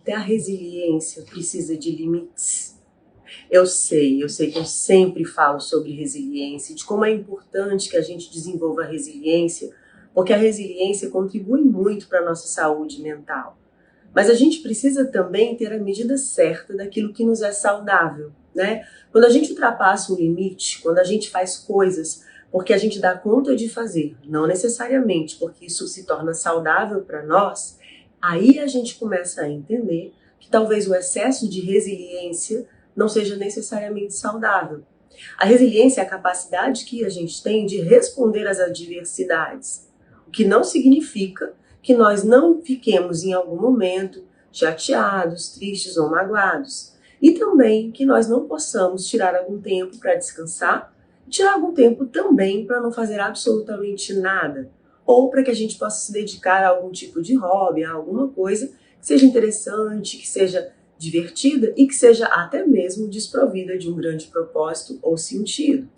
Até a resiliência precisa de limites. Eu sei que eu sempre falo sobre resiliência, de como é importante que a gente desenvolva a resiliência, porque a resiliência contribui muito para a nossa saúde mental. Mas a gente precisa também ter a medida certa daquilo que nos é saudável, né? Quando a gente ultrapassa um limite, quando a gente faz coisas porque a gente dá conta de fazer, não necessariamente porque isso se torna saudável para nós, aí a gente começa a entender que talvez o excesso de resiliência não seja necessariamente saudável. A resiliência é a capacidade que a gente tem de responder às adversidades, o que não significa que nós não fiquemos em algum momento chateados, tristes ou magoados. E também que nós não possamos tirar algum tempo para descansar, tirar algum tempo também para não fazer absolutamente nada, ou para que a gente possa se dedicar a algum tipo de hobby, a alguma coisa que seja interessante, que seja divertida e que seja até mesmo desprovida de um grande propósito ou sentido.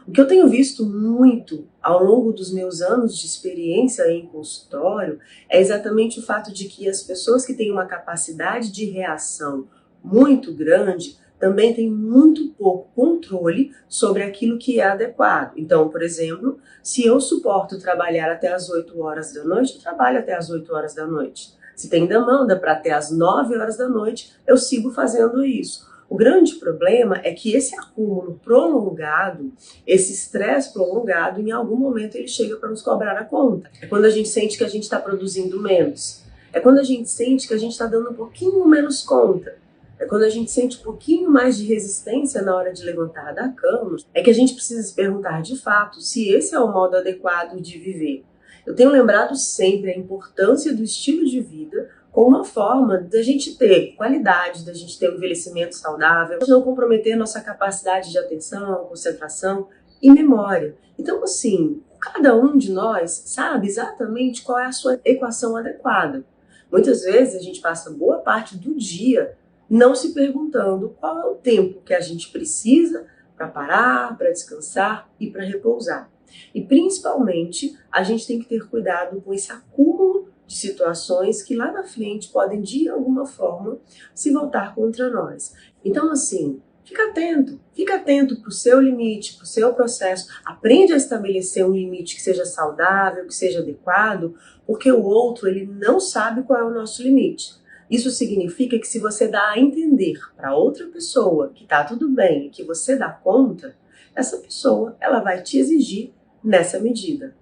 O que eu tenho visto muito ao longo dos meus anos de experiência em consultório é exatamente o fato de que as pessoas que têm uma capacidade de reação muito grande também têm muito pouco controle sobre aquilo que é adequado. Então, por exemplo, se eu suporto trabalhar até as 8 horas da noite, eu trabalho até as 8 horas da noite. Se tem demanda para até as 9 horas da noite, eu sigo fazendo isso. O grande problema é que esse acúmulo prolongado, esse estresse prolongado, em algum momento ele chega para nos cobrar a conta. É quando a gente sente que a gente está produzindo menos. É quando a gente sente que a gente está dando um pouquinho menos conta. É quando a gente sente um pouquinho mais de resistência na hora de levantar da cama. É que a gente precisa se perguntar de fato se esse é o modo adequado de viver. Eu tenho lembrado sempre a importância do estilo de vida como uma forma da gente ter qualidade, da gente ter um envelhecimento saudável, de não comprometer nossa capacidade de atenção, concentração e memória. Então, assim, cada um de nós sabe exatamente qual é a sua equação adequada. Muitas vezes a gente passa boa parte do dia não se perguntando qual é o tempo que a gente precisa para parar, para descansar e para repousar. E principalmente a gente tem que ter cuidado com esse acúmulo de situações que lá na frente podem de alguma forma se voltar contra nós. Então assim, fica atento para o seu limite, para o seu processo, aprende a estabelecer um limite que seja saudável, que seja adequado, porque o outro ele não sabe qual é o nosso limite. Isso significa que se você dá a entender para outra pessoa que está tudo bem e que você dá conta, essa pessoa ela vai te exigir nessa medida.